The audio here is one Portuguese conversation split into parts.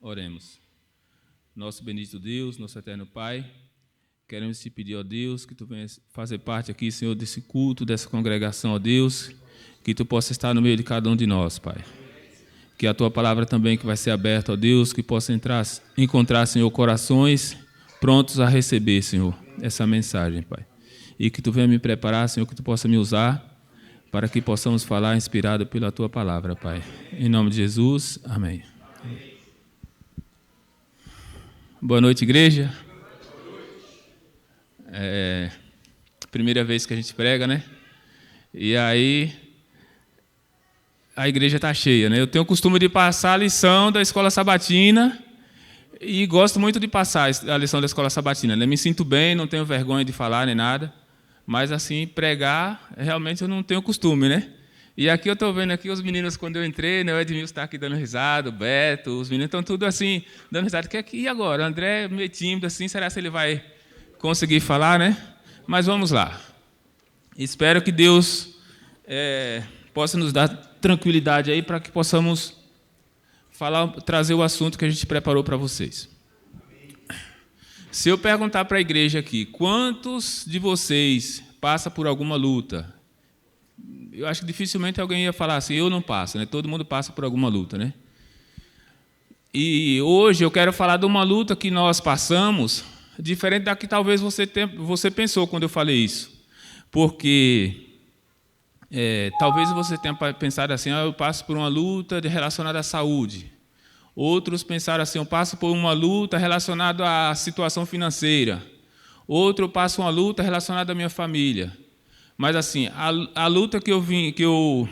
Oremos. Nosso bendito Deus, nosso eterno Pai, queremos te pedir, ó Deus, que tu venhas fazer parte aqui, Senhor, desse culto, dessa congregação, ó Deus, que tu possa estar no meio de cada um de nós, Pai. Que a tua palavra também que vai ser aberta, ó Deus, que possa encontrar, Senhor, corações prontos a receber, Senhor, essa mensagem, Pai. E que tu venha me preparar, Senhor, que tu possa me usar para que possamos falar inspirado pela tua palavra, Pai. Em nome de Jesus, amém. Boa noite, igreja. Primeira vez que a gente prega, né? E aí a igreja está cheia, né? Eu tenho o costume de passar a lição da escola sabatina e gosto muito de passar a lição da escola sabatina, né? Me sinto bem, não tenho vergonha de falar nem nada, mas assim, pregar, realmente eu não tenho costume, né? E aqui eu estou vendo aqui os meninos, quando eu entrei, né, o Edmilson está aqui dando risada, o Beto, os meninos estão tudo assim, dando risada. E agora? O André meio tímido assim, será que ele vai conseguir falar, né? Mas vamos lá. Espero que Deus possa nos dar tranquilidade aí para que possamos trazer o assunto que a gente preparou para vocês. Se eu perguntar para a igreja aqui, quantos de vocês passam por alguma luta? Eu acho que dificilmente alguém ia falar assim, eu não passo, né? Todo mundo passa por alguma luta, né? E hoje eu quero falar de uma luta que nós passamos, diferente da que talvez você pensou quando eu falei isso. Porque talvez você tenha pensado assim, eu passo por uma luta relacionada à saúde. Outros pensaram assim, eu passo por uma luta relacionada à situação financeira. Outro passa uma luta relacionada à minha família. Mas assim, a luta que eu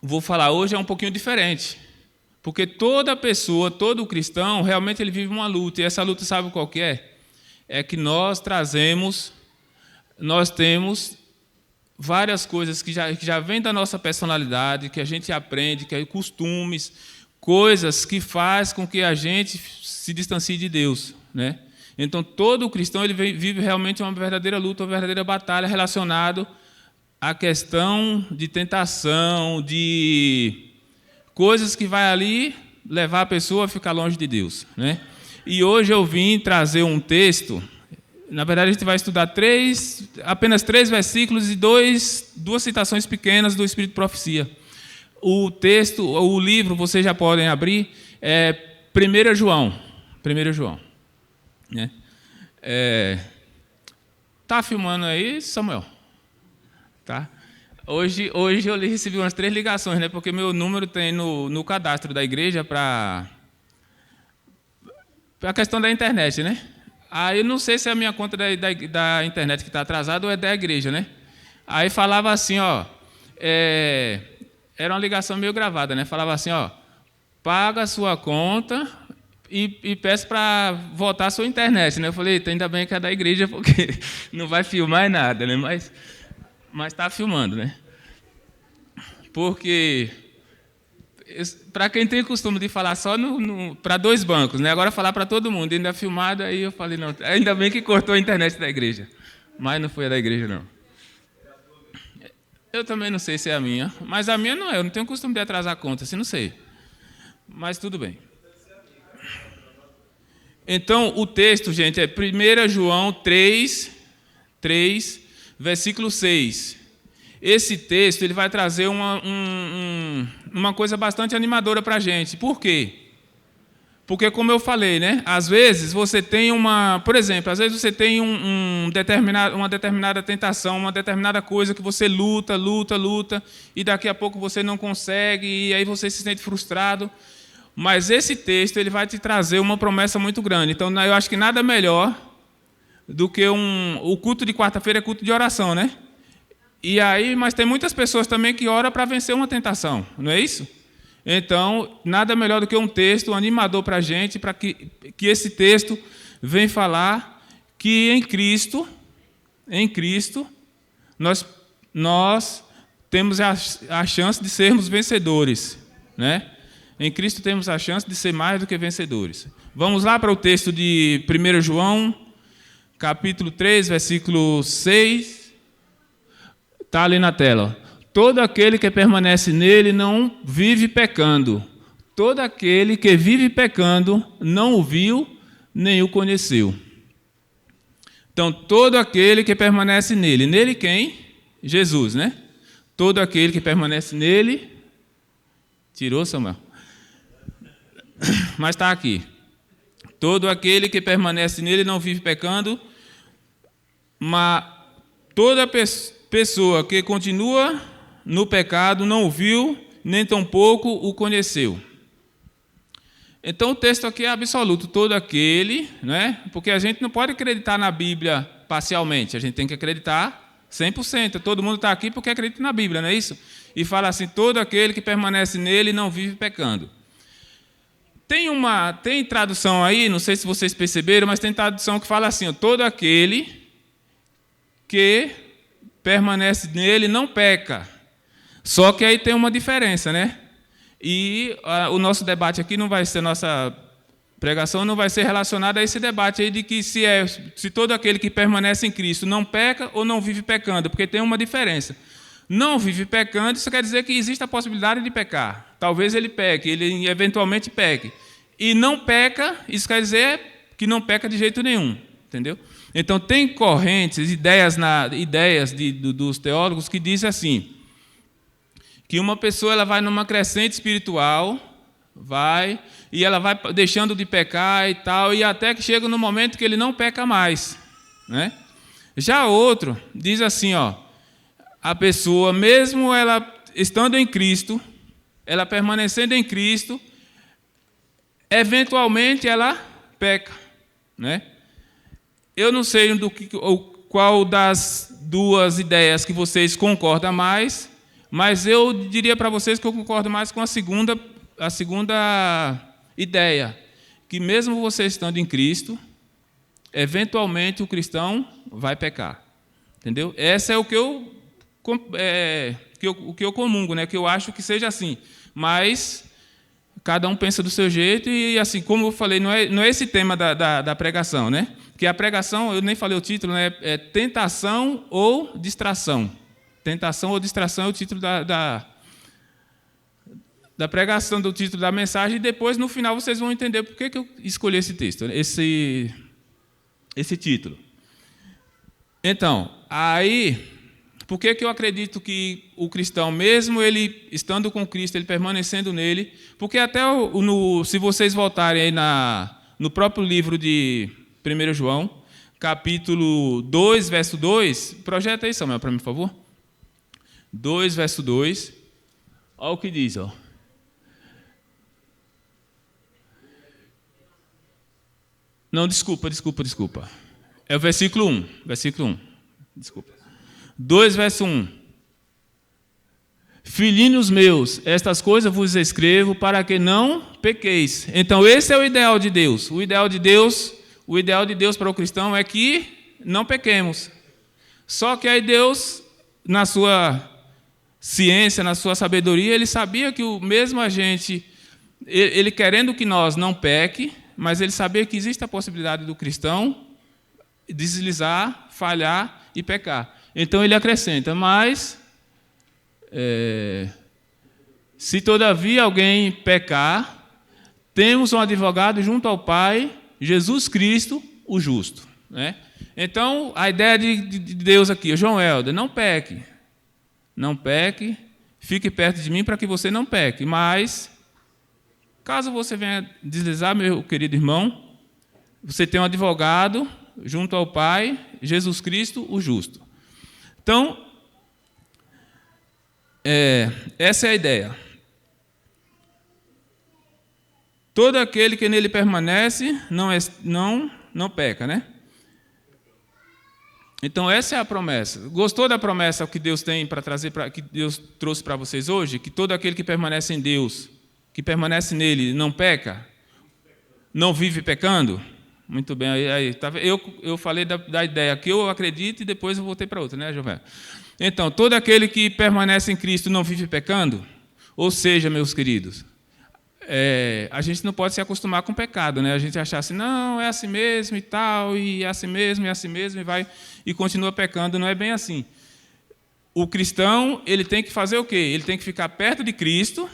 vou falar hoje é um pouquinho diferente. Porque toda pessoa, todo cristão, realmente ele vive uma luta. E essa luta, sabe qual que é? É que nós temos várias coisas que já vêm da nossa personalidade, que a gente aprende, que é costumes, coisas que faz com que a gente se distancie de Deus, né? Então, todo cristão ele vive realmente uma verdadeira luta, uma verdadeira batalha relacionada à questão de tentação, de coisas que vai ali levar a pessoa a ficar longe de Deus, né? E hoje eu vim trazer um texto. Na verdade, a gente vai estudar apenas 3 versículos e duas citações pequenas do Espírito de Profecia. O texto, o livro, vocês já podem abrir, é 1 João. 1 João. Né? Tá filmando aí, Samuel? Tá? Hoje eu recebi umas 3 ligações, né? Porque meu número tem no cadastro da igreja para a questão da internet, né? Aí eu não sei se é a minha conta da internet que está atrasada ou é da igreja, né? Aí falava assim, ó, era uma ligação meio gravada, né? Falava assim, ó, paga a sua conta e peço para voltar a sua internet, né? Eu falei, ainda bem que é da igreja, porque não vai filmar nada, né? Mas está filmando, né? Porque para quem tem costume de falar só para 2 bancos, né? Agora falar para todo mundo, ainda filmado, aí eu falei, não, ainda bem que cortou a internet da igreja. Mas não foi a da igreja, não. Eu também não sei se é a minha, mas a minha não é, eu não tenho costume de atrasar a conta, assim, não sei. Mas tudo bem. Então, o texto, gente, é 1 João 3, versículo 6. Esse texto ele vai trazer uma coisa bastante animadora para a gente. Por quê? Porque, como eu falei, né? Às vezes você tem por exemplo, às vezes você tem uma determinada tentação, uma determinada coisa que você luta, e daqui a pouco você não consegue, e aí você se sente frustrado. Mas esse texto ele vai te trazer uma promessa muito grande. Então, eu acho que nada melhor do que o culto de quarta-feira é culto de oração, né? E aí, mas tem muitas pessoas também que oram para vencer uma tentação, não é isso? Então, nada melhor do que um texto animador para a gente, para que esse texto venha falar que em Cristo, nós temos a chance de sermos vencedores, né? Em Cristo temos a chance de ser mais do que vencedores. Vamos lá para o texto de 1 João, capítulo 3, versículo 6. Está ali na tela. Todo aquele que permanece nele não vive pecando. todo aquele que vive pecando não o viu, nem o conheceu. Então, todo aquele que permanece nele. Nele quem? Jesus, né? Todo aquele que permanece nele... Tirou, Samuel? Mas está aqui. Todo aquele que permanece nele não vive pecando, mas toda pessoa que continua no pecado não o viu, nem tampouco o conheceu. Então o texto aqui é absoluto, todo aquele, né? Porque a gente não pode acreditar na Bíblia parcialmente, a gente tem que acreditar 100%. Todo mundo está aqui porque acredita na Bíblia, não é isso? E fala assim, todo aquele que permanece nele não vive pecando. Tem tradução aí, não sei se vocês perceberam, mas tem tradução que fala assim, todo aquele que permanece nele não peca. Só que aí tem uma diferença, né? E o nosso debate aqui não vai ser, nossa pregação não vai ser relacionada a esse debate aí de que se todo aquele que permanece em Cristo não peca ou não vive pecando, porque tem uma diferença. Não vive pecando, isso quer dizer que existe a possibilidade de pecar. Talvez ele peque, ele eventualmente peque. E não peca, isso quer dizer que não peca de jeito nenhum, entendeu? Então tem correntes, ideias dos teólogos que dizem assim, que uma pessoa ela vai numa crescente espiritual, e ela vai deixando de pecar e tal, e até que chega no momento que ele não peca mais, né? Já outro diz assim, a pessoa, mesmo ela estando em Cristo, ela permanecendo em Cristo, eventualmente ela peca, né? Eu não sei qual das duas ideias que vocês concordam mais, mas eu diria para vocês que eu concordo mais com a segunda ideia, que mesmo você estando em Cristo, eventualmente o cristão vai pecar, entendeu? Essa é o que eu comungo, né? Que eu acho que seja assim, mas cada um pensa do seu jeito e, assim, como eu falei, não é esse tema da pregação, né? Que a pregação, eu nem falei o título, né? É tentação ou distração. Tentação ou distração é o título da pregação, do título da mensagem, e depois, no final, vocês vão entender por que eu escolhi esse texto, esse título. Então, aí, por que eu acredito que o cristão, mesmo ele estando com Cristo, ele permanecendo nele, porque até se vocês voltarem aí no próprio livro de 1 João, capítulo 2, verso 2, projeta aí, Samuel, para mim, por favor. 2, verso 2, olha o que diz, Não, desculpa. É o versículo 1, desculpa. 2, verso 1. Filhinhos meus, estas coisas vos escrevo para que não pequeis. Então, esse é o ideal de Deus. O ideal de Deus para o cristão é que não pequemos. Só que aí Deus, na sua ciência, na sua sabedoria, ele sabia que mesmo a gente, ele querendo que nós não peque, mas ele sabia que existe a possibilidade do cristão deslizar, falhar e pecar. Então ele acrescenta, mas se todavia alguém pecar, temos um advogado junto ao Pai, Jesus Cristo, o justo, né? Então a ideia de Deus aqui, João Helder, não peque, fique perto de mim para que você não peque, mas caso você venha deslizar, meu querido irmão, você tem um advogado junto ao Pai, Jesus Cristo, o justo. Então, essa é a ideia. Todo aquele que nele permanece não peca, né? Então, essa é a promessa. Gostou da promessa que Deus tem para trazer, que Deus trouxe para vocês hoje? Que todo aquele que permanece em Deus, que permanece nele, não peca? Não vive pecando? Muito bem. Eu falei da ideia que eu acredito e depois eu voltei para outra, né, Jovel? Então, todo aquele que permanece em Cristo não vive pecando? Ou seja, meus queridos, a gente não pode se acostumar com o pecado, né? A gente achar assim, não, é assim mesmo e tal, e é assim mesmo, e vai e continua pecando. Não é bem assim. O cristão, ele tem que fazer o quê? Ele tem que ficar perto de Cristo,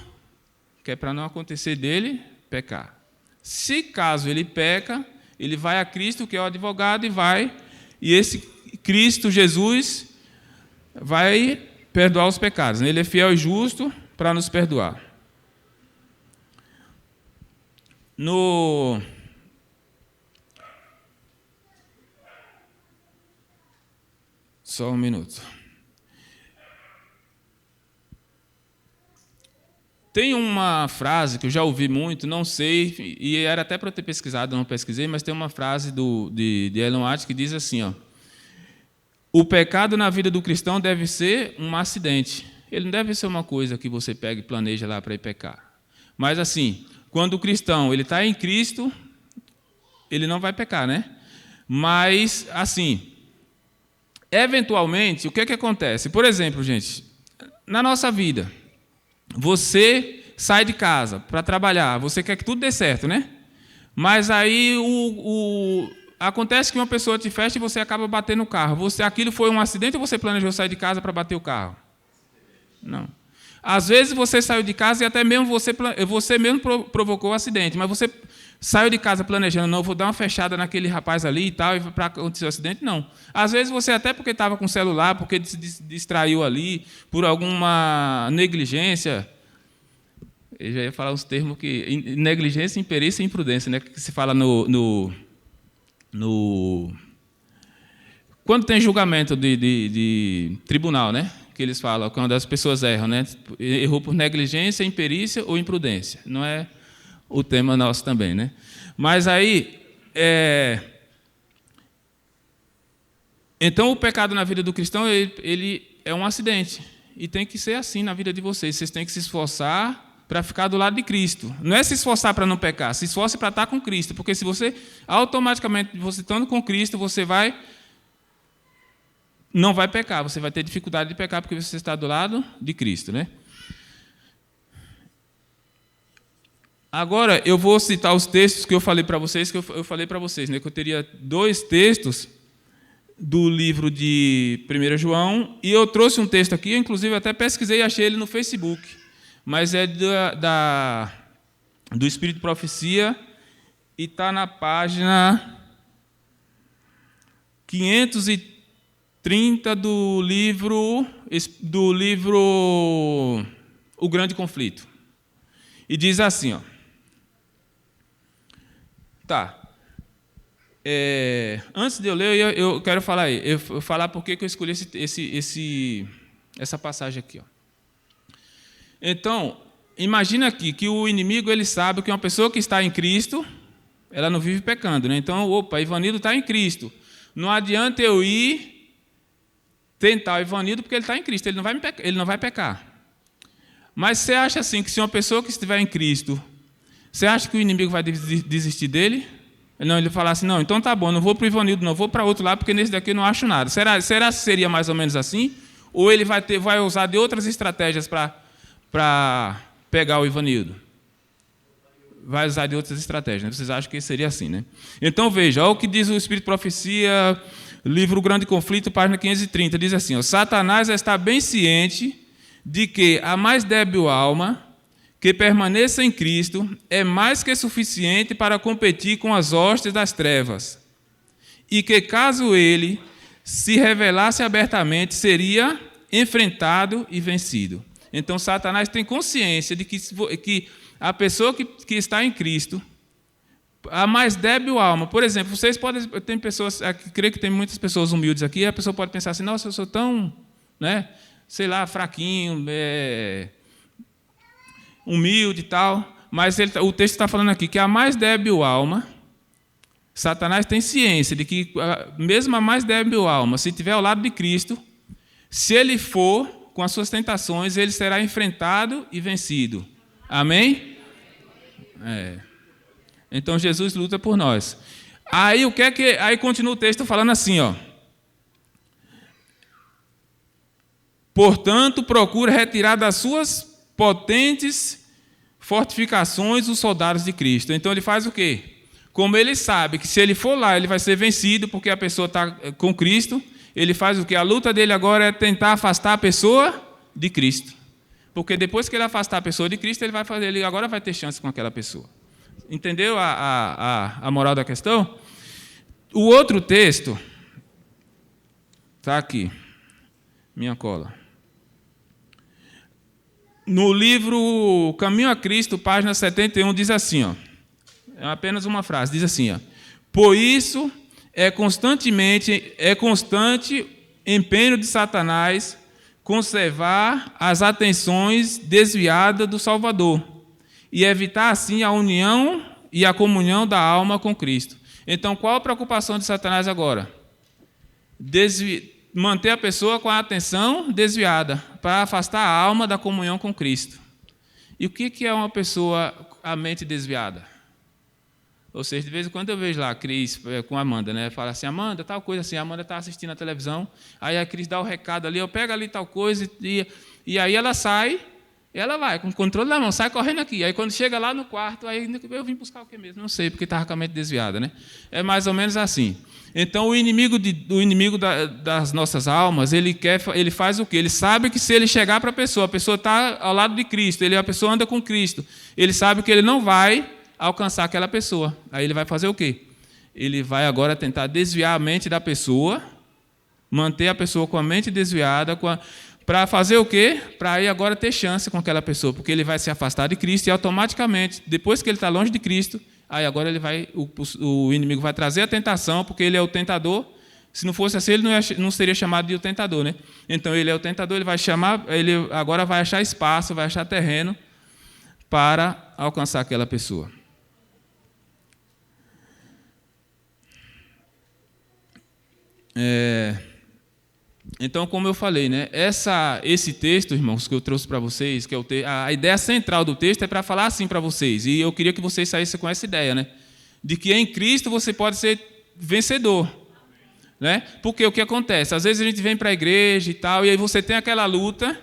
que é para não acontecer dele pecar. Se caso ele peca, ele vai a Cristo, que é o advogado, e esse Cristo, Jesus, vai perdoar os pecados. Ele é fiel e justo para nos perdoar. Só um minuto. Tem uma frase que eu já ouvi muito, não sei, e era até para eu ter pesquisado, não pesquisei, mas tem uma frase de Ellen White que diz assim, ó: o pecado na vida do cristão deve ser um acidente. Ele não deve ser uma coisa que você pega e planeja lá para ir pecar. Mas assim, quando o cristão ele está em Cristo, ele não vai pecar, né? Mas assim, eventualmente, o que acontece? Por exemplo, gente, na nossa vida, você sai de casa para trabalhar, você quer que tudo dê certo, né? Mas aí acontece que uma pessoa te fecha e você acaba batendo o carro. Aquilo foi um acidente ou você planejou sair de casa para bater o carro? Não. Às vezes você saiu de casa e até mesmo você mesmo provocou o acidente, mas você saiu de casa planejando, não, vou dar uma fechada naquele rapaz ali e tal, e para acontecer o acidente, não. Às vezes você até porque estava com o celular, porque se distraiu ali, por alguma negligência. Eu já ia falar uns termos que... Negligência, imperícia e imprudência, né? Que se fala quando tem julgamento de tribunal, né? Que eles falam, quando as pessoas erram, né? Errou por negligência, imperícia ou imprudência. Não é o tema nosso também, né? Mas aí... Então, o pecado na vida do cristão, ele é um acidente. E tem que ser assim na vida de vocês. Vocês têm que se esforçar para ficar do lado de Cristo. Não é se esforçar para não pecar, se esforce para estar com Cristo. Porque se você, automaticamente, você estando com Cristo, você não vai pecar. Você vai ter dificuldade de pecar porque você está do lado de Cristo, né? Agora, eu vou citar os textos que eu falei para vocês, né? Que eu teria 2 textos do livro de 1 João, e eu trouxe um texto aqui, eu, inclusive até pesquisei e achei ele no Facebook, mas é do Espírito de Profecia, e está na página 530 do livro O Grande Conflito. E diz assim, ó. Tá. Antes de eu ler, eu quero falar aí. Eu falar por que eu escolhi essa passagem aqui. Ó. Então, imagina aqui que o inimigo ele sabe que uma pessoa que está em Cristo, ela não vive pecando, né? Então, Ivanildo está em Cristo. Não adianta eu ir tentar o Ivanildo porque ele está em Cristo. Ele não vai pecar. Mas você acha assim que se uma pessoa que estiver em Cristo, você acha que o inimigo vai desistir dele? Não, ele fala assim, não, então tá bom, não vou para o Ivanildo, não vou para outro lado, porque nesse daqui eu não acho nada. Será que seria mais ou menos assim? Ou ele vai usar de outras estratégias para pegar o Ivanildo? Vai usar de outras estratégias, né? Vocês acham que seria assim, né? Então veja, olha o que diz o Espírito de Profecia, livro O Grande Conflito, página 530, diz assim, ó, Satanás está bem ciente de que a mais débil alma que permaneça em Cristo é mais que suficiente para competir com as hostes das trevas, e que, caso ele se revelasse abertamente, seria enfrentado e vencido. Então, Satanás tem consciência de que a pessoa que está em Cristo, a mais débil alma, por exemplo, vocês podem, tem pessoas, creio que tem muitas pessoas humildes aqui, a pessoa pode pensar assim, nossa, eu sou tão, né, sei lá, fraquinho, humilde e tal, mas o texto está falando aqui que a mais débil alma, Satanás tem ciência de que mesmo a mais débil alma, se estiver ao lado de Cristo, se ele for com as suas tentações, ele será enfrentado e vencido. Amém? Então Jesus luta por nós. Aí aí continua o texto falando assim, ó. Portanto, procura retirar das suas potentes fortificações os soldados de Cristo. Então ele faz o quê? Como ele sabe que se ele for lá, ele vai ser vencido, porque a pessoa está com Cristo, ele faz o quê? A luta dele agora é tentar afastar a pessoa de Cristo. Porque depois que ele afastar a pessoa de Cristo, ele agora vai ter chance com aquela pessoa. Entendeu a moral da questão? O outro texto está aqui, minha cola. No livro Caminho a Cristo, página 71, diz assim, ó, é apenas uma frase, diz assim, ó, por isso é constante empenho de Satanás conservar as atenções desviadas do Salvador e evitar assim a união e a comunhão da alma com Cristo. Então, qual a preocupação de Satanás agora? Manter a pessoa com a atenção desviada, para afastar a alma da comunhão com Cristo. E o que é uma pessoa, a mente desviada? Ou seja, de vez em quando eu vejo lá a Cris com a Amanda, né? Fala assim, Amanda, tal coisa assim, a Amanda está assistindo a televisão, aí a Cris dá o recado ali, eu pego ali tal coisa, e aí ela sai, ela vai, com o controle na mão, sai correndo aqui. Aí quando chega lá no quarto, aí eu vim buscar o que mesmo? Não sei, porque estava com a mente desviada, né? É mais ou menos assim. Então, o inimigo das nossas almas, ele faz o quê? Ele sabe que se ele chegar para a pessoa está ao lado de Cristo, a pessoa anda com Cristo, ele sabe que ele não vai alcançar aquela pessoa. Aí ele vai fazer o quê? Ele vai agora tentar desviar a mente da pessoa, manter a pessoa com a mente desviada, para fazer o quê? Para aí agora ter chance com aquela pessoa, porque ele vai se afastar de Cristo e automaticamente, depois que ele está longe de Cristo, aí agora o inimigo vai trazer a tentação, porque ele é o tentador. Se não fosse assim, ele não seria chamado de o tentador, né? Então ele é o tentador, ele agora vai achar espaço, vai achar terreno para alcançar aquela pessoa. Então, como eu falei, né, esse texto, irmãos, que eu trouxe para vocês, que é a ideia central do texto é para falar assim para vocês, e eu queria que vocês saíssem com essa ideia, né, de que em Cristo você pode ser vencedor. Né? Porque o que acontece? Às vezes a gente vem para a igreja e tal, e aí você tem aquela luta,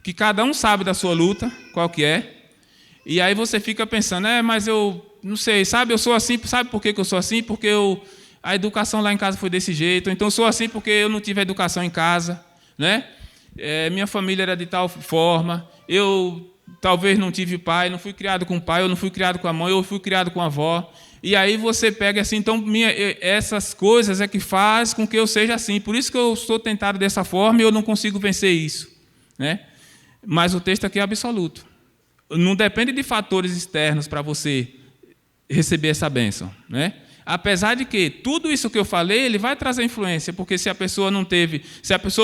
que cada um sabe da sua luta, qual que é, e aí você fica pensando, mas eu não sei, sabe, eu sou assim, sabe por que eu sou assim? Porque a educação lá em casa foi desse jeito, então eu sou assim porque eu não tive educação em casa, né? Minha família era de tal forma, eu talvez não tive pai, não fui criado com o pai, eu não fui criado com a mãe, eu fui criado com a avó, e aí você pega assim, então essas coisas é que faz com que eu seja assim, por isso que eu sou tentado dessa forma e eu não consigo vencer isso, né? Mas o texto aqui é absoluto, não depende de fatores externos para você receber essa bênção, né? Apesar de que tudo isso que eu falei, ele vai trazer influência, porque se a pessoa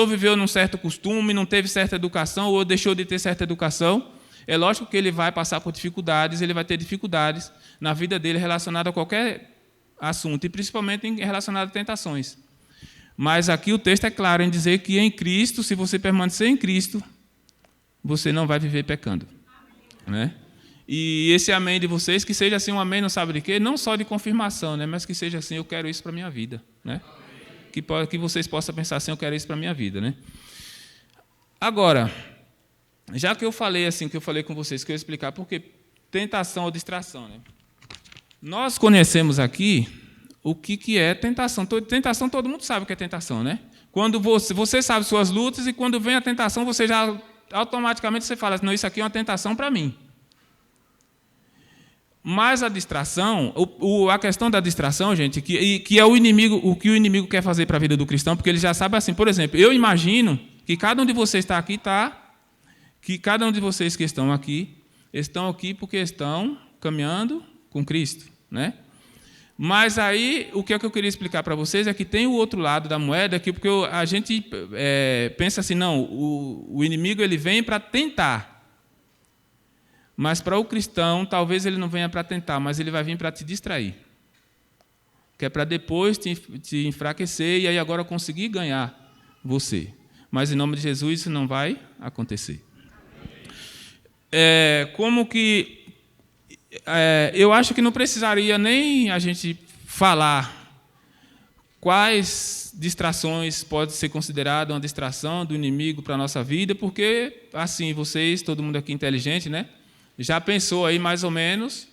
viveu num certo costume, não teve certa educação, ou deixou de ter certa educação, é lógico que ele vai passar por dificuldades, ele vai ter dificuldades na vida dele relacionada a qualquer assunto, e principalmente relacionado a tentações. Mas aqui o texto é claro em dizer que em Cristo, se você permanecer em Cristo, você não vai viver pecando. Né? E esse amém de vocês, que seja assim um amém, não sabe de quê? Não só de confirmação, né? Mas que seja assim, eu quero isso para a minha vida. Né? Que vocês possam pensar assim, eu quero isso para a minha vida. Né? Agora, já que eu falei assim, que eu falei com vocês, que eu ia explicar por que tentação ou distração. Né? Nós conhecemos aqui o que é tentação. Tentação, todo mundo sabe o que é tentação. Né? Quando você sabe suas lutas e quando vem a tentação, você já automaticamente você fala, não, isso aqui é uma tentação para mim. Mas a distração, a questão da distração, gente, que é o que o inimigo quer fazer para a vida do cristão, porque ele já sabe assim, por exemplo, eu imagino que cada um de vocês está aqui, que cada um de vocês que estão aqui porque estão caminhando com Cristo, né? Mas aí, o que eu queria explicar para vocês é que tem o outro lado da moeda, porque a gente pensa assim, não, o inimigo ele vem para tentar. Mas para o cristão, talvez ele não venha para tentar, mas ele vai vir para te distrair. Que é para depois te enfraquecer e aí agora conseguir ganhar você. Mas em nome de Jesus isso não vai acontecer. Eu acho que não precisaria nem a gente falar quais distrações pode ser considerada uma distração do inimigo para a nossa vida, porque, assim, vocês, todo mundo aqui inteligente, né? Já pensou aí mais ou menos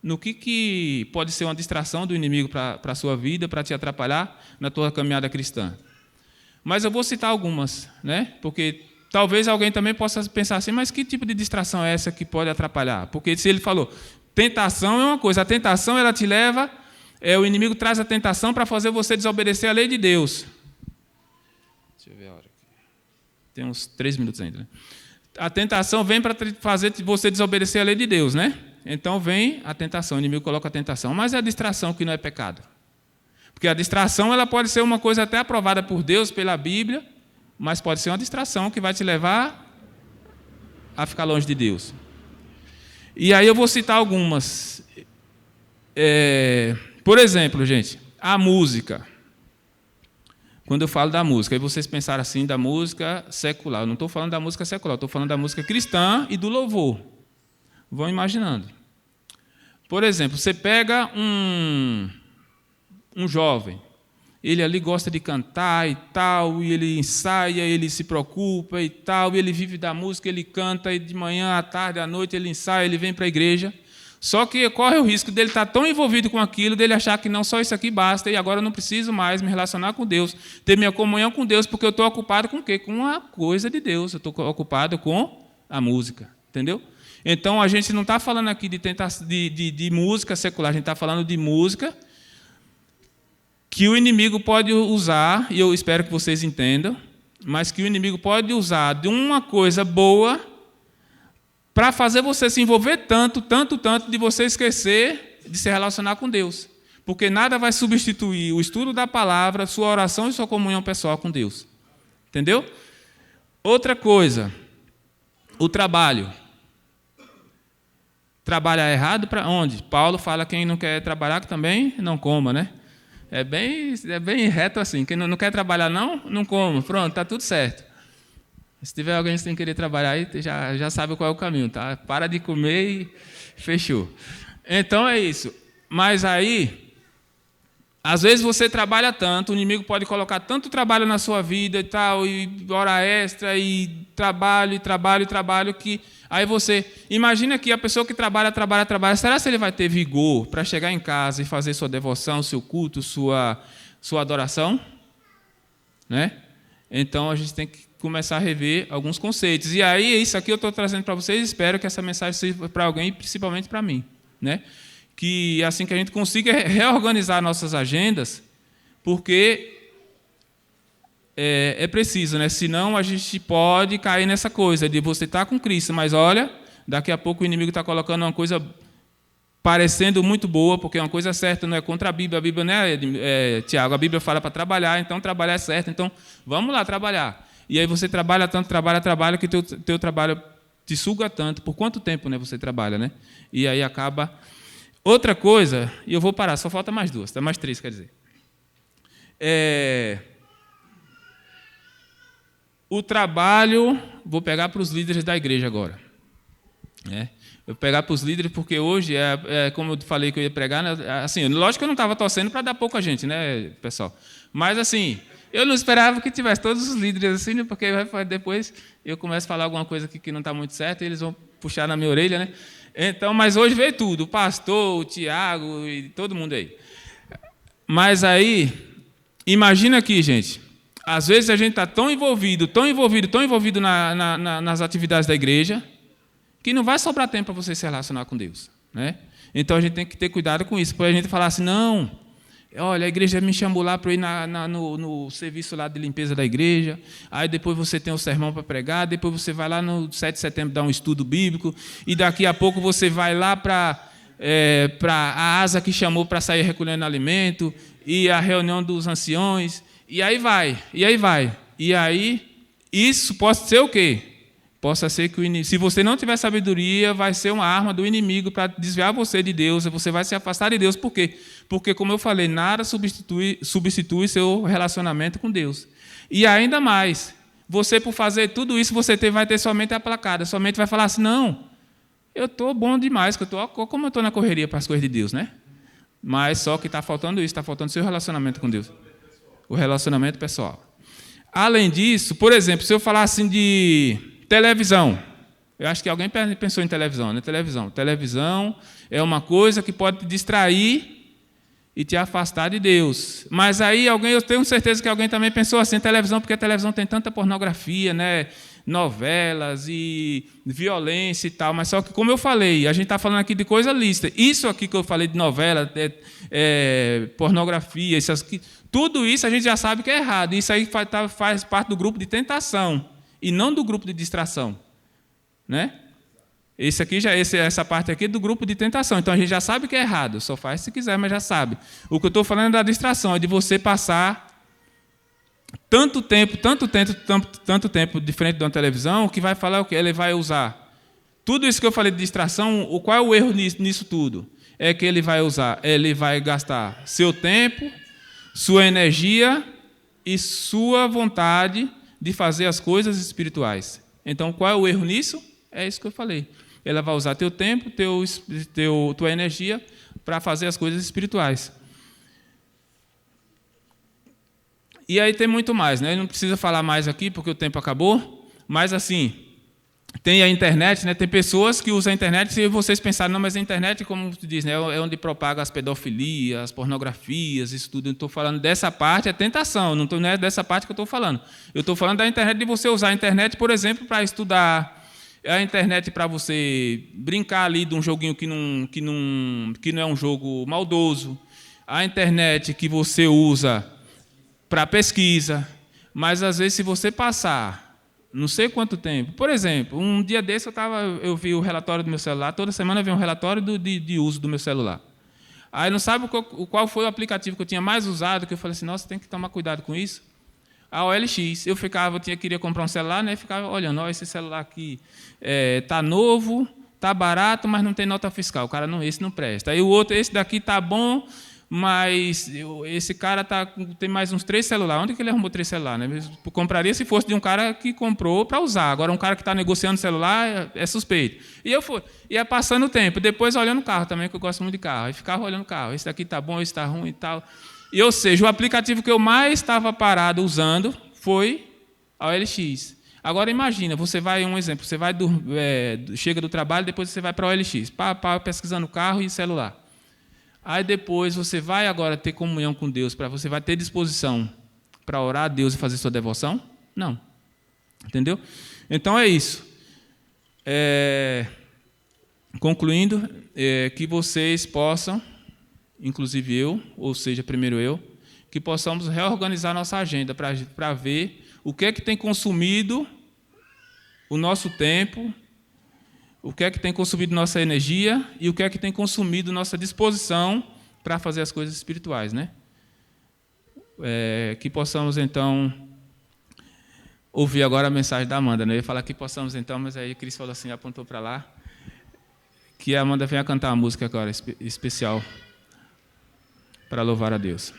no que pode ser uma distração do inimigo para a sua vida, para te atrapalhar na tua caminhada cristã. Mas eu vou citar algumas, né? Porque talvez alguém também possa pensar assim, mas que tipo de distração é essa que pode atrapalhar? Porque se ele falou, tentação é uma coisa, a tentação ela te leva, o inimigo traz a tentação para fazer você desobedecer a lei de Deus. Deixa eu ver a hora aqui. Tem uns 3 minutos ainda, né? A tentação vem para fazer você desobedecer a lei de Deus, né? Então vem a tentação, o inimigo coloca a tentação, mas é a distração que não é pecado. Porque a distração ela pode ser uma coisa até aprovada por Deus, pela Bíblia, mas pode ser uma distração que vai te levar a ficar longe de Deus. E aí eu vou citar algumas. Por exemplo, gente, a música. Quando eu falo da música, aí vocês pensaram assim, da música secular. Eu não estou falando da música secular, estou falando da música cristã e do louvor. Vão imaginando. Por exemplo, você pega um jovem, ele ali gosta de cantar e tal, e ele ensaia, ele se preocupa e tal, e ele vive da música, ele canta, e de manhã, à tarde, à noite, ele ensaia, ele vem para a igreja. Só que corre o risco dele estar tão envolvido com aquilo, dele achar que não, só isso aqui basta, e agora eu não preciso mais me relacionar com Deus, ter minha comunhão com Deus, porque eu estou ocupado com o quê? Com a coisa de Deus, eu estou ocupado com a música, entendeu? Então, a gente não está falando aqui de música secular, a gente está falando de música que o inimigo pode usar, e eu espero que vocês entendam, mas que o inimigo pode usar de uma coisa boa para fazer você se envolver tanto, de você esquecer de se relacionar com Deus. Porque nada vai substituir o estudo da palavra, sua oração e sua comunhão pessoal com Deus. Entendeu? Outra coisa, o trabalho. Trabalhar errado para onde? Paulo fala que quem não quer trabalhar que também não coma, né? É bem reto assim. Quem não quer trabalhar, não coma. Pronto, está tudo certo. Se tiver alguém sem querer trabalhar, aí já sabe qual é o caminho, tá? Para de comer e fechou. Então é isso. Mas aí, às vezes você trabalha tanto, o inimigo pode colocar tanto trabalho na sua vida e tal, e hora extra, e trabalho, que aí você imagina que a pessoa que trabalha, será que ele vai ter vigor para chegar em casa e fazer sua devoção, seu culto, sua adoração? Né? Então a gente tem que começar a rever alguns conceitos. E aí, isso aqui eu estou trazendo para vocês, espero que essa mensagem sirva para alguém, e principalmente para mim. Né? Que assim que a gente consiga reorganizar nossas agendas, porque é preciso, né? Senão a gente pode cair nessa coisa de você estar com Cristo, mas olha, daqui a pouco o inimigo está colocando uma coisa parecendo muito boa, porque uma coisa certa não é contra a Bíblia não é, Tiago, a Bíblia fala para trabalhar, então trabalhar é certo, então vamos lá trabalhar. E aí você trabalha tanto, trabalha, que teu trabalho te suga tanto. Por quanto tempo, né, você trabalha, né? E aí acaba... Outra coisa, e eu vou parar, só falta mais 2, mais 3, quer dizer. O trabalho, vou pegar para os líderes da igreja agora. Eu vou pegar para os líderes, porque hoje, como eu falei que eu ia pregar, né, assim, lógico que eu não estava torcendo para dar pouca gente, né, pessoal? Mas, assim, eu não esperava que tivesse todos os líderes assim, porque depois eu começo a falar alguma coisa aqui que não está muito certa, e eles vão puxar na minha orelha, né? Então, mas hoje veio tudo, o pastor, o Tiago e todo mundo aí. Mas aí, imagina aqui, gente, às vezes a gente está tão envolvido nas atividades da igreja, que não vai sobrar tempo para você se relacionar com Deus. Né? Então a gente tem que ter cuidado com isso, porque a gente falar assim, não, olha, a igreja me chamou lá para ir no serviço lá de limpeza da igreja, aí depois você tem o sermão para pregar, depois você vai lá no 7 de setembro dar um estudo bíblico, e daqui a pouco você vai lá para a asa que chamou para sair recolhendo alimento, e a reunião dos anciões, e aí vai. E aí, isso pode ser o quê? Possa ser que se você não tiver sabedoria, vai ser uma arma do inimigo para desviar você de Deus, você vai se afastar de Deus. Por quê? Porque, como eu falei, nada substitui seu relacionamento com Deus. E ainda mais, você, por fazer tudo isso, você vai ter sua mente aplacada, sua mente vai falar assim, não, eu estou bom demais, como eu estou na correria para as coisas de Deus, né? Mas só que está faltando isso, está faltando seu relacionamento com Deus. O relacionamento pessoal. Além disso, por exemplo, se eu falar assim de televisão, eu acho que alguém pensou em televisão, né? Televisão é uma coisa que pode te distrair e te afastar de Deus. Mas aí eu tenho certeza que alguém também pensou assim, televisão, porque a televisão tem tanta pornografia, né? novelas e violência e tal, mas só que, como eu falei, a gente está falando aqui de coisa lícita. Isso aqui que eu falei de novela, pornografia, tudo isso a gente já sabe que é errado. Isso aí faz parte do grupo de tentação e não do grupo de distração, né? Essa parte aqui é do grupo de tentação. Então a gente já sabe que é errado. Só faz se quiser, mas já sabe. O que eu estou falando é da distração, é de você passar tanto tempo de frente de uma televisão, que vai falar o que ele vai usar. Tudo isso que eu falei de distração, qual é o erro nisso tudo? É que ele vai gastar seu tempo, sua energia e sua vontade de fazer as coisas espirituais. Então, qual é o erro nisso? É isso que eu falei. Ela vai usar teu tempo, tua energia para fazer as coisas espirituais. E aí tem muito mais, né? Não precisa falar mais aqui porque o tempo acabou, mas assim, tem a internet, né? Tem pessoas que usam a internet, se vocês pensarem, não, mas a internet, como tu diz, né? É onde propaga as pedofilias, as pornografias, isso tudo. Eu estou falando dessa parte, é tentação, não é dessa parte que eu estou falando. Eu estou falando da internet, de você usar a internet, por exemplo, para estudar, a internet para você brincar ali de um joguinho que não é um jogo maldoso, a internet que você usa para pesquisa, mas às vezes se você passar não sei quanto tempo, por exemplo, um dia desse eu vi o relatório do meu celular, toda semana eu vi um relatório de uso do meu celular. Aí não sabe qual foi o aplicativo que eu tinha mais usado, que eu falei assim, nossa, tem que tomar cuidado com isso. A OLX, queria comprar um celular, né? Ficava olhando, esse celular aqui tá novo, tá barato, mas não tem nota fiscal, o cara esse não presta. Aí o outro, esse daqui tá bom, mas esse cara tem mais uns 3 celulares. Onde que ele arrumou 3 celulares? Né? Eu compraria se fosse de um cara que comprou para usar. Agora, um cara que está negociando celular é suspeito. E eu ia passando o tempo, depois olhando o carro também, que eu gosto muito de carro. Aí ficava olhando o carro. Esse daqui está bom, esse está ruim e tal. E, ou seja, o aplicativo que eu mais estava parado usando foi a OLX. Agora, imagina, um exemplo, você chega do trabalho, depois você vai para a OLX, pesquisando carro e celular. Aí depois você vai agora ter comunhão com Deus, você vai ter disposição para orar a Deus e fazer sua devoção? Não. Entendeu? Então é isso. Concluindo, que vocês possam, inclusive eu, ou seja, primeiro eu, que possamos reorganizar nossa agenda para ver o que é que tem consumido o nosso tempo, o que é que tem consumido nossa energia e o que é que tem consumido nossa disposição para fazer as coisas espirituais, né? Que possamos, então, ouvir agora a mensagem da Amanda, né? Eu ia falar que possamos, então, mas aí a Cris falou assim, apontou para lá, que a Amanda venha cantar uma música agora especial para louvar a Deus.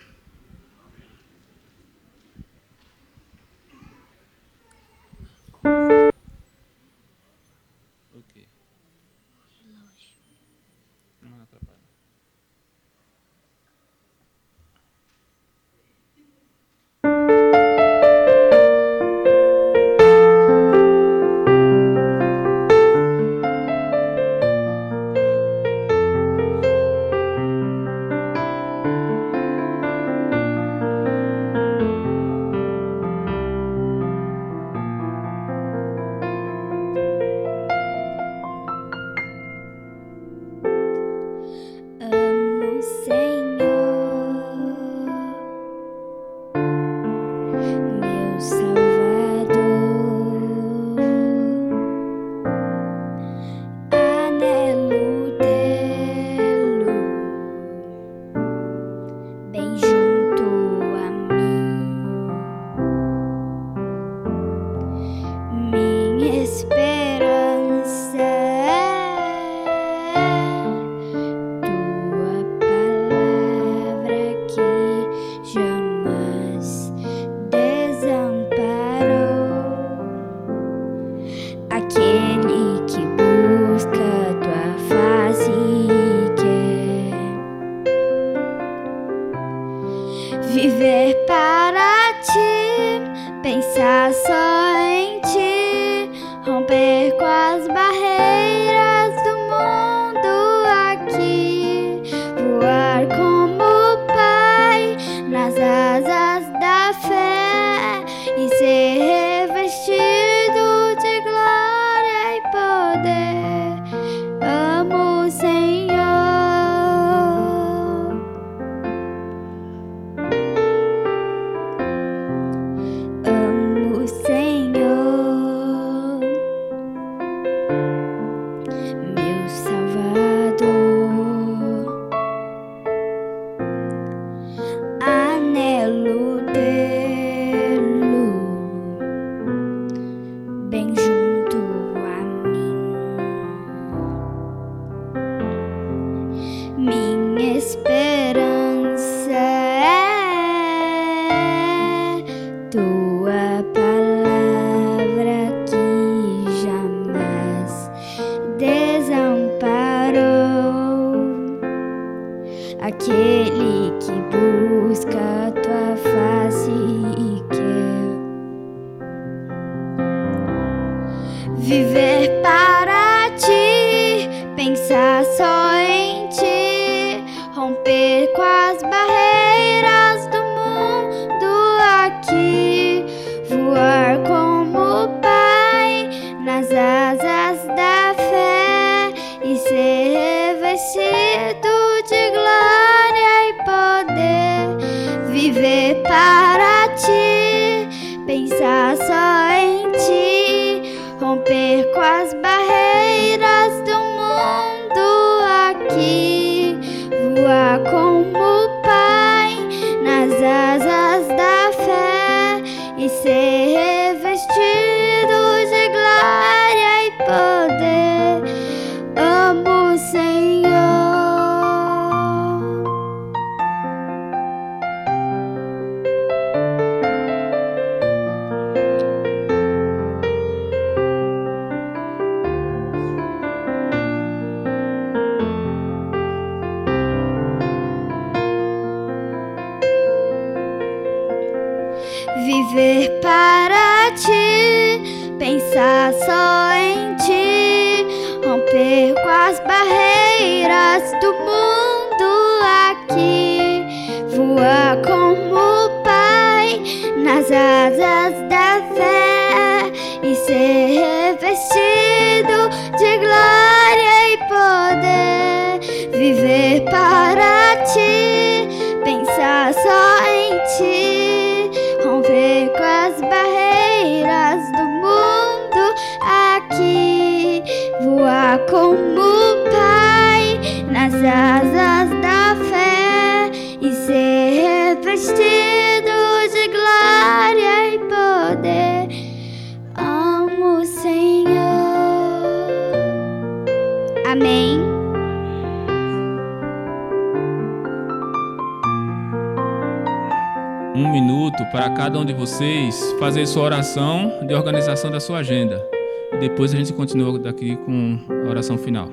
aquele que busca tua face e quer viver para ti, pensar só em ti, romper com as barreiras do mundo aqui, voar como o Pai nas asas da fé e ser revestido de glória e poder, viver para ti, pensar só em ti, romper com as barreiras do mundo aqui, voar como o Pai nas asas da fé e ser revestido de glória e poder. Amo o Senhor. Viver para ti, pensar só em ti, romper com as barreiras do mundo aqui, voar como o Pai nas asas da fé e ser revestido de glória e poder, viver para ti, pensar só em ti, romper com as barreiras do mundo aqui, voar como o Pai nas asas da fé e ser revestido de glória e poder. Amo o Senhor. Amém. Um minuto para cada um de vocês fazer sua oração de organização da sua agenda. E depois a gente continua daqui com a oração final.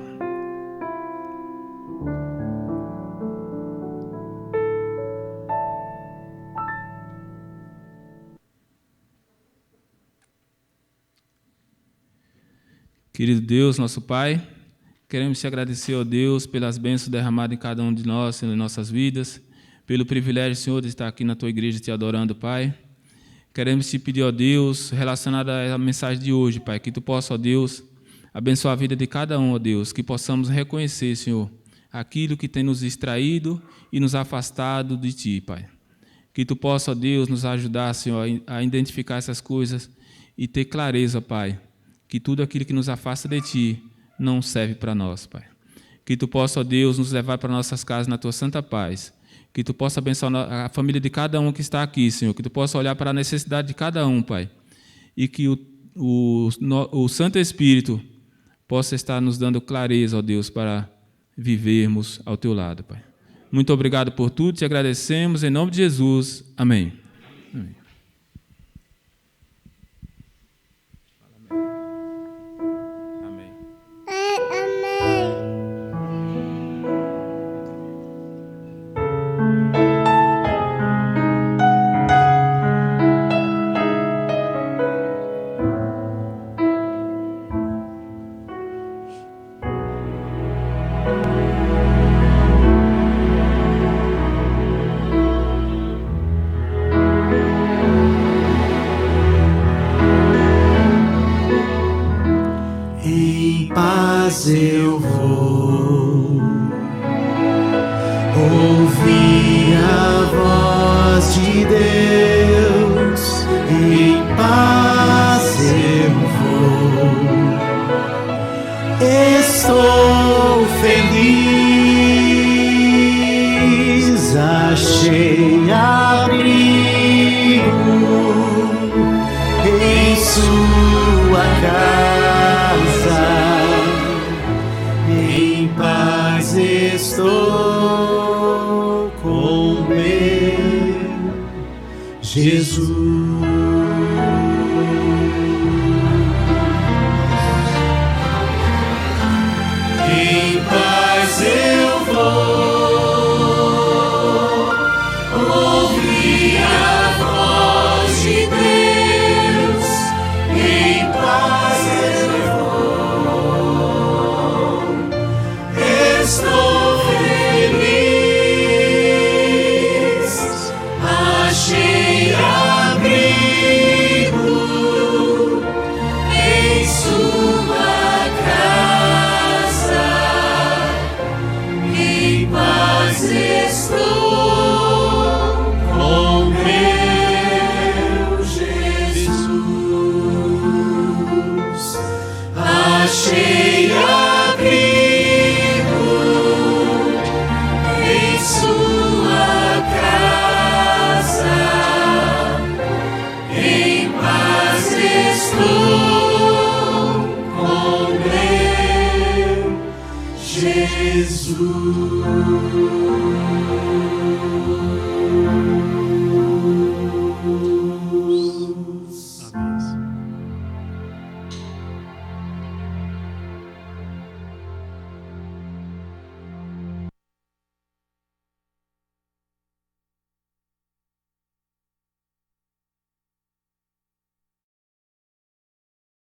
Querido Deus, nosso Pai, queremos te agradecer, ó Deus, pelas bênçãos derramadas em cada um de nós, em nossas vidas, pelo privilégio, Senhor, de estar aqui na Tua igreja te adorando, Pai. Queremos te pedir, ó Deus, relacionado à mensagem de hoje, Pai, que Tu possa, ó Deus, abençoar a vida de cada um, ó Deus, que possamos reconhecer, Senhor, aquilo que tem nos distraído e nos afastado de Ti, Pai. Que Tu possa, ó Deus, nos ajudar, Senhor, a identificar essas coisas e ter clareza, Pai, que tudo aquilo que nos afasta de Ti não serve para nós, Pai. Que Tu possa, ó Deus, nos levar para nossas casas na Tua santa paz. Que Tu possa abençoar a família de cada um que está aqui, Senhor. Que Tu possa olhar para a necessidade de cada um, Pai. E que o Santo Espírito possa estar nos dando clareza, ó Deus, para vivermos ao Teu lado, Pai. Muito obrigado por tudo, te agradecemos. Em nome de Jesus. Amém. Amém. Eu vou ouvir a voz de Deus, em paz eu vou. Estou feliz, achei abrigo em sua casa. Em paz estou com meu Jesus. Em paz eu vou estou feliz, achei abrigo em sua casa, em paz estou com meu Jesus. Achei abrigo em sua casa, em paz estou com meu Jesus.